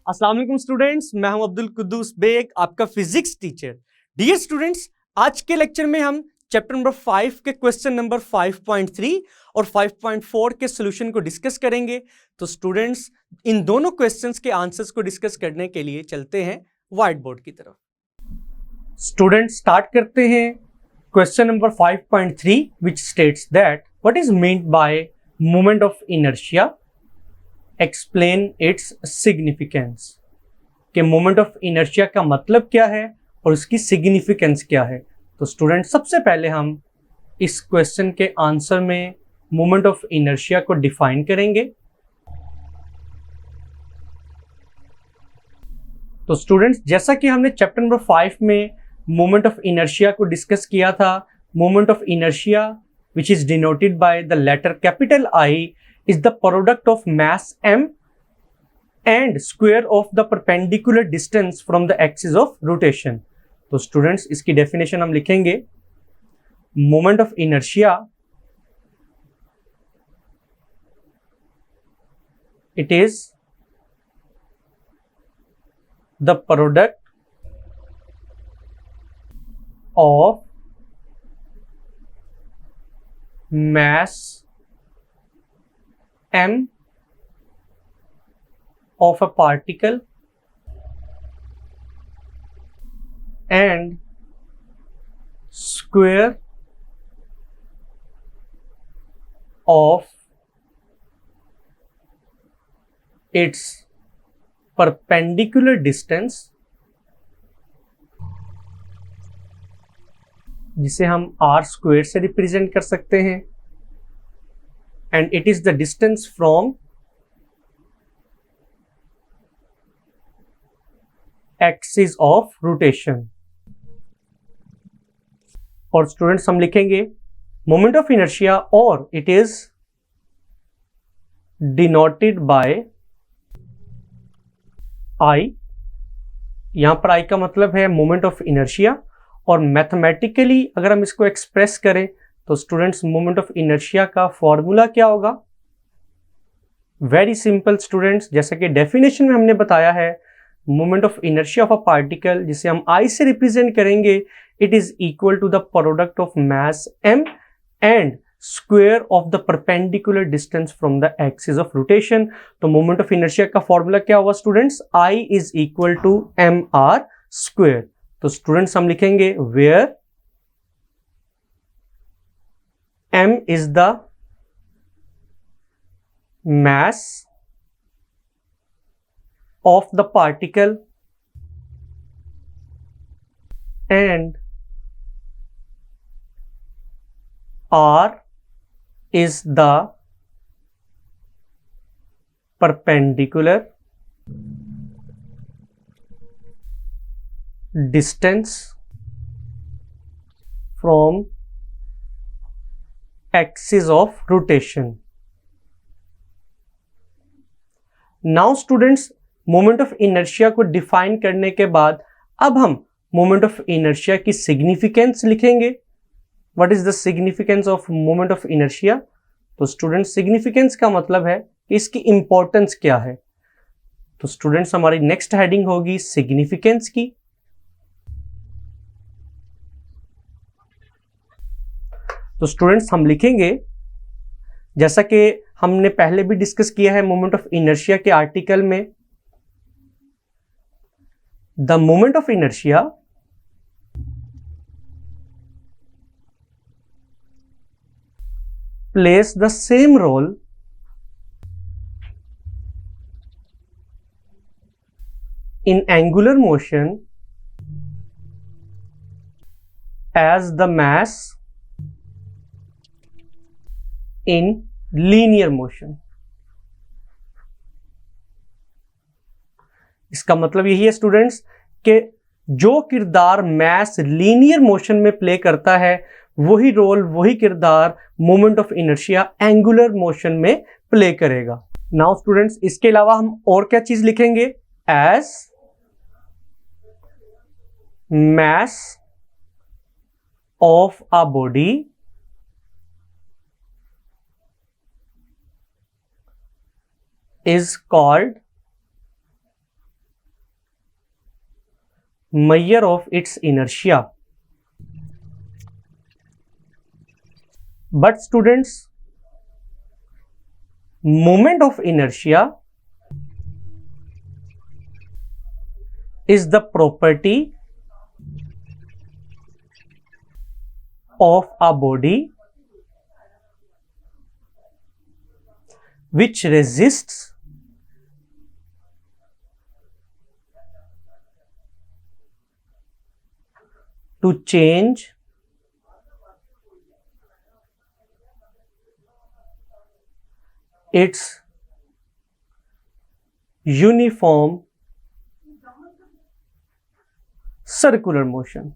अस्सलाम वालेकुम स्टूडेंट्स, मैं हूं अब्दुल कुद्दूस बेग, आपका फिजिक्स टीचर। डियर स्टूडेंट्स, आज के लेक्चर में हम चैप्टर नंबर 5 के क्वेश्चन नंबर 5.3 और 5.4 के सॉल्यूशन को डिस्कस करेंगे। तो स्टूडेंट्स, इन दोनों क्वेश्चंस के आंसर्स को डिस्कस करने के लिए चलते हैं व्हाइट बोर्ड की तरफ। स्टूडेंट्स, स्टार्ट करते हैं question number 5.3 which states that what is meant by moment of inertia, explain its significance। कि मोमेंट ऑफ इनर्शिया का मतलब क्या है और उसकी सिग्निफिकेंस क्या है। तो स्टूडेंट, सबसे पहले हम इस क्वेश्चन के आंसर में मोमेंट ऑफ इनर्शिया को डिफाइन करेंगे। तो स्टूडेंट्स, जैसा कि हमने चैप्टर नंबर 5 में मोमेंट ऑफ इनर्शिया को डिस्कस किया था, moment of inertia which is denoted by the letter capital I is the product of mass m and square of the perpendicular distance from the axis of rotation। तो students, इसकी definition हम लिखेंगे। Moment of inertia it is the product of mass m of a particle and square of its perpendicular distance, जिसे हम r square से represent कर सकते हैं, and it is the distance from axis of rotation। और students, हम लिखेंगे moment of inertia और इट इज डिनोटेड बाय आई। यहां पर आई का मतलब है मोमेंट ऑफ इनर्शिया, और मैथमेटिकली अगर हम इसको एक्सप्रेस करें तो स्टूडेंट्स, मोमेंट ऑफ इनर्शिया का फॉर्मूला क्या होगा? वेरी सिंपल स्टूडेंट्स, जैसा कि डेफिनेशन में हमने बताया है, moment of inertia of a particle जिसे हम आई से रिप्रेजेंट करेंगे, it is equal to the product of mass m and square of the perpendicular distance from the axis of rotation. तो मोमेंट ऑफ इनर्शिया का formula क्या होगा students? I is equal to M R square. तो students, हम लिखेंगे where m is the mass of the particle and r is the perpendicular distance from axis of rotation. Now students, moment of inertia को define करने के बाद अब हम moment of inertia की सिग्निफिकेंस लिखेंगे। What is the significance of moment of inertia? तो students, significance का मतलब है कि इसकी इंपॉर्टेंस क्या है। तो स्टूडेंट्स, हमारी नेक्स्ट हेडिंग होगी सिग्निफिकेंस की। तो स्टूडेंट्स, हम लिखेंगे, जैसा कि हमने पहले भी डिस्कस किया है मोमेंट ऑफ इनर्शिया के आर्टिकल में, the moment of inertia plays the same role in angular motion as the mass in linear motion। इसका मतलब यही है स्टूडेंट्स कि जो किरदार मैस लीनियर मोशन में प्ले करता है, वही रोल, वही किरदार moment of inertia angular motion में प्ले करेगा। नाउ स्टूडेंट्स, इसके अलावा हम और क्या चीज लिखेंगे? As mass of a body is called measure of its inertia. But students, moment of inertia is the property of a body which resists to change its uniform circular motion.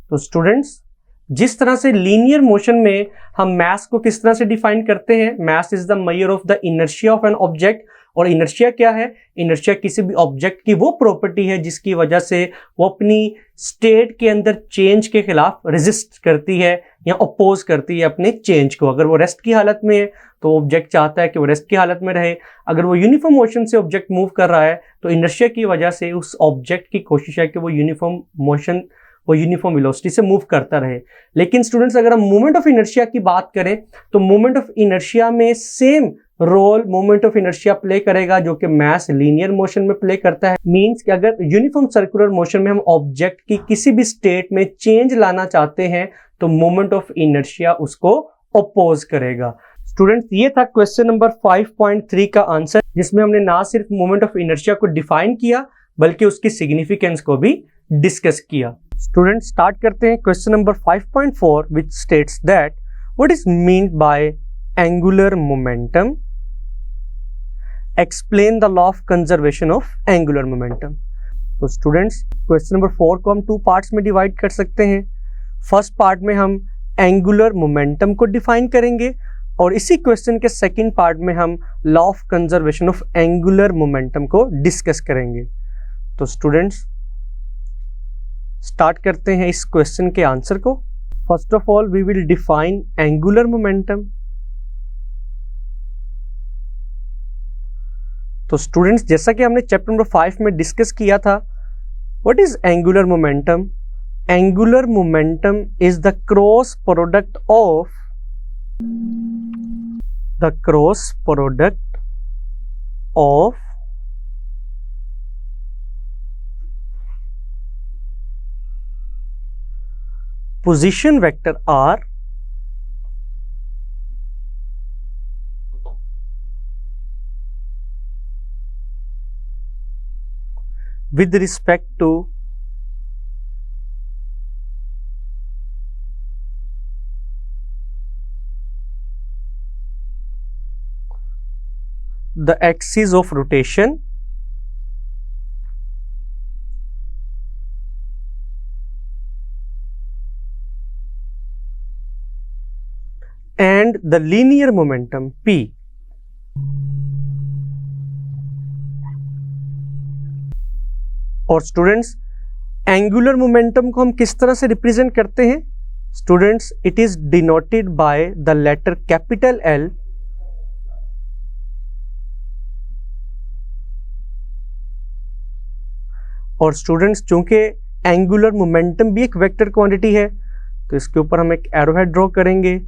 तो students, जिस तरह से linear motion में हम मास को किस तरह से डिफाइन करते हैं, mass is the measure of the inertia of an object. और इनर्शिया क्या है? इनर्शिया किसी भी ऑब्जेक्ट की वो प्रॉपर्टी है जिसकी वजह से वो अपनी स्टेट के अंदर चेंज के खिलाफ रेजिस्ट करती है या अपोज करती है अपने चेंज को। अगर वो रेस्ट की हालत में है तो ऑब्जेक्ट चाहता है कि वो रेस्ट की हालत में रहे। अगर वो यूनिफॉर्म मोशन से ऑब्जेक्ट मूव कर रहा है तो इनर्शिया की वजह से उस ऑब्जेक्ट की कोशिश है कि वो यूनिफॉर्म मोशन, वो यूनिफॉर्म वेलोसिटी से मूव करता रहे। लेकिन स्टूडेंट्स, अगर हम मोमेंट ऑफ इनर्शिया की बात करें तो मोमेंट ऑफ इनर्शिया में same role moment of inertia play करेगा जो कि मास लीनियर मोशन में प्ले करता है। मींस कि अगर यूनिफॉर्म सर्कुलर मोशन में हम ऑब्जेक्ट की किसी भी स्टेट में चेंज लाना चाहते हैं तो मोमेंट ऑफ इनर्शिया उसको अपोज करेगा। स्टूडेंट्स, ये था क्वेश्चन नंबर 5.3 का आंसर, जिसमें हमने ना सिर्फ मोमेंट ऑफ इनर्शिया को डिफाइन किया बल्कि उसकी सिग्निफिकेंस को भी डिस्कस किया। स्टूडेंट्स, स्टार्ट करते हैं question number 5.4 which states that what is meant by angular momentum? Explain the law of conservation of angular momentum. तो स्टूडेंट्स, क्वेश्चन नंबर 4 को हम 2 पार्ट्स में डिवाइड कर सकते हैं। फर्स्ट पार्ट में हम एंगुलर मोमेंटम को डिफाइन करेंगे और इसी क्वेश्चन के सेकंड पार्ट में हम law of conservation of angular momentum को डिस्कस करेंगे। तो स्टूडेंट्स, स्टार्ट करते हैं इस क्वेश्चन के आंसर को। First of all we will define angular momentum. तो स्टूडेंट्स, जैसा कि हमने चैप्टर नंबर 5 में डिस्कस किया था, what is angular momentum? Angular momentum is the cross product of position vector r with respect to the axis of rotation and the linear momentum p। और students, angular momentum को हम किस तरह से represent करते हैं? Students, it is denoted by the letter capital L और students, चूंकि एंगुलर मोमेंटम भी एक वेक्टर क्वांटिटी है तो इसके ऊपर हम एक एरोहेड ड्रॉ करेंगे।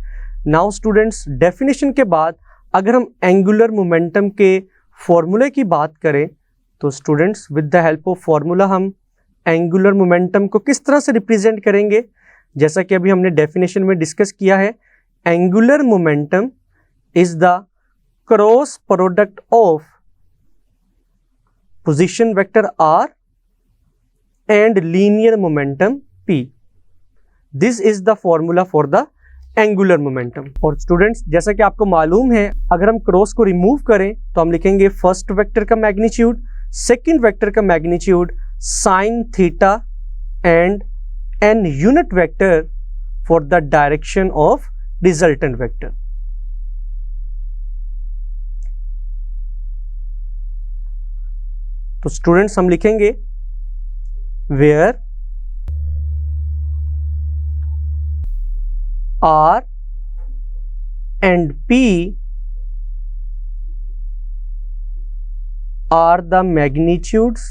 नाउ स्टूडेंट्स, डेफिनेशन के बाद अगर हम एंगुलर मोमेंटम के फॉर्मूले की बात करें तो students, with the help of formula हम एंगुलर मोमेंटम को किस तरह से रिप्रेजेंट करेंगे? जैसा कि अभी हमने डेफिनेशन में डिस्कस किया है, angular momentum is the cross product of position vector r and linear momentum p. This is the formula for the angular momentum. और स्टूडेंट्स, जैसा कि आपको मालूम है, अगर हम क्रॉस को रिमूव करें तो हम लिखेंगे फर्स्ट वेक्टर का मैग्नीट्यूड, सेकंड वेक्टर का magnitude sine theta and N unit vector for the direction of resultant vector. तो स्टूडेंट्स, हम लिखेंगे where R and P are the magnitudes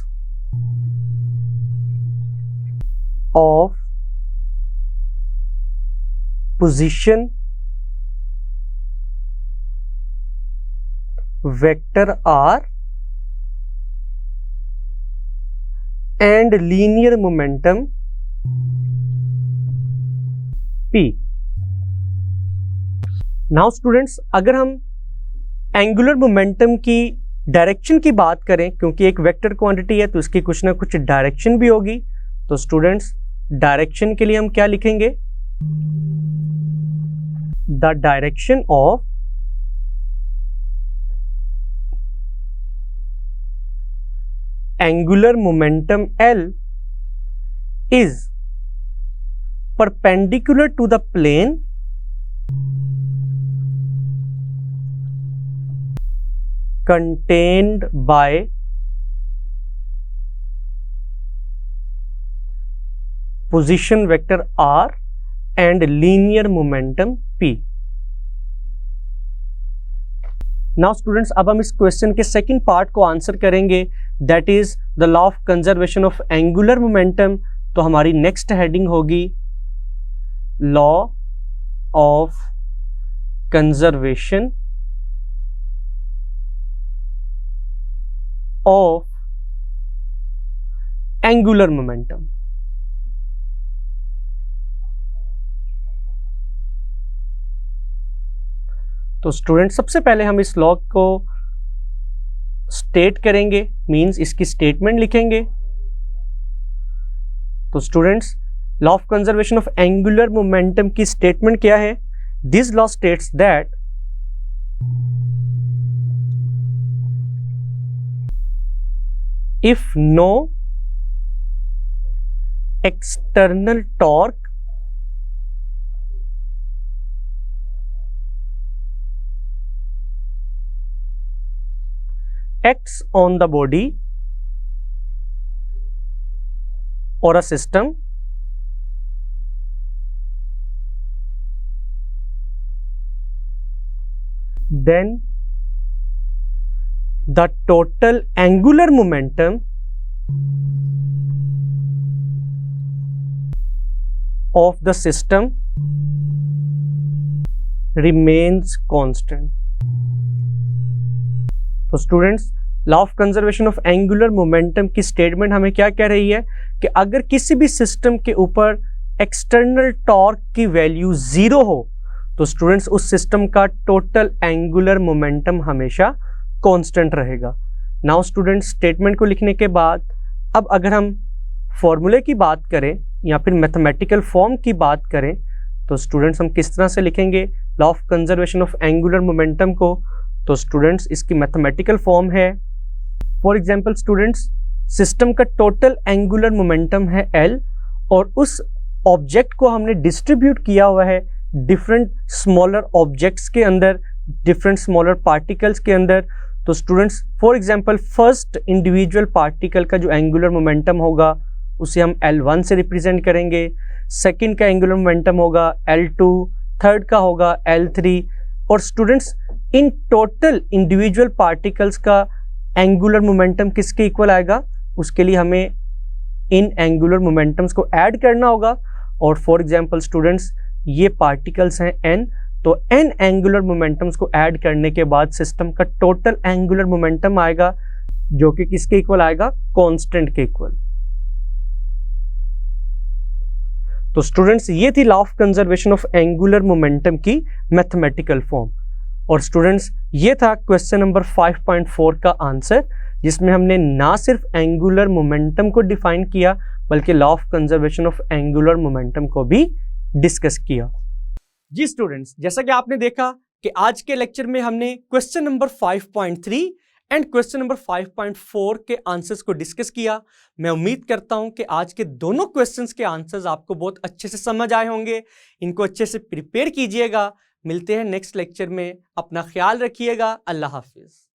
of position vector R and linear momentum P. Now students, अगर हम angular momentum की direction की बात करें, क्योंकि एक वेक्टर क्वांटिटी है तो इसकी कुछ ना कुछ डायरेक्शन भी होगी, तो स्टूडेंट्स डायरेक्शन के लिए हम क्या लिखेंगे? The direction of angular momentum L is perpendicular to the plane contained by position vector R and linear momentum P. Now students, अब हम इस क्वेश्चन के सेकंड पार्ट को आंसर करेंगे, that is the law of conservation of angular momentum. तो हमारी next heading होगी law of conservation of angular momentum. तो स्टूडेंट, सबसे पहले हम इस लॉ को स्टेट करेंगे, मींस इसकी स्टेटमेंट लिखेंगे। तो students, law of conservation of angular momentum की स्टेटमेंट क्या है? This law states that if no external torque acts on the body or a system, then the total angular momentum of the system remains constant. तो students, law of conservation of angular momentum की statement हमें क्या कह रही है कि अगर किसी भी सिस्टम के ऊपर एक्सटर्नल टॉर्क की वैल्यू 0 हो तो स्टूडेंट्स उस सिस्टम का टोटल एंगुलर मोमेंटम हमेशा कांस्टेंट रहेगा। नाउ स्टूडेंट्स, स्टेटमेंट को लिखने के बाद अब अगर हम फॉर्मूले की बात करें या फिर मैथमेटिकल फॉर्म की बात करें तो स्टूडेंट्स हम किस तरह से लिखेंगे law of conservation of angular momentum को? तो स्टूडेंट्स, इसकी मैथमेटिकल फॉर्म है, फॉर एग्जांपल स्टूडेंट्स, सिस्टम का टोटल एंगुलर मोमेंटम है L और उस ऑब्जेक्ट को हमने डिस्ट्रीब्यूट किया हुआ है डिफरेंट स्मॉलर ऑब्जेक्ट्स के अंदर, डिफरेंट स्मॉलर पार्टिकल्स के अंदर। तो students, for example first individual particle का जो एंगुलर मोमेंटम होगा उसे हम L1 से रिप्रेजेंट करेंगे, सेकंड का एंगुलर मोमेंटम होगा L2, थर्ड का होगा L3 और students in total individual particles का एंगुलर मोमेंटम किसके इक्वल आएगा? उसके लिए हमें इन एंगुलर मोमेंटम्स को ऐड करना होगा और फॉर एग्जांपल स्टूडेंट्स, ये पार्टिकल्स हैं n, तो n एंगुलर मोमेंटम्स को ऐड करने के बाद सिस्टम का टोटल एंगुलर मोमेंटम आएगा जो कि किसके इक्वल आएगा? कांस्टेंट के इक्वल। तो स्टूडेंट्स, ये थी law of conservation of angular momentum की मैथमेटिकल फॉर्म। और स्टूडेंट्स, ये था क्वेश्चन नंबर 5.4 का आंसर, जिसमें हमने ना सिर्फ एंगुलर मोमेंटम को डिफाइन किया बल्कि law of conservation of angular momentum को भी डिस्कस किया। जी स्टूडेंट्स, जैसा कि आपने देखा कि आज के लेक्चर में हमने question number 5.3 and question number 5.4 के आंसर्स को डिस्कस किया। मैं उम्मीद करता हूं कि आज के दोनों क्वेश्चंस के आंसर्स आपको बहुत अच्छे से समझ आए होंगे। इनको अच्छे से प्रिपेयर कीजिएगा। मिलते हैं नेक्स्ट लेक्चर में। अपना ख्याल रखिएगा। अल्लाह हाफिज।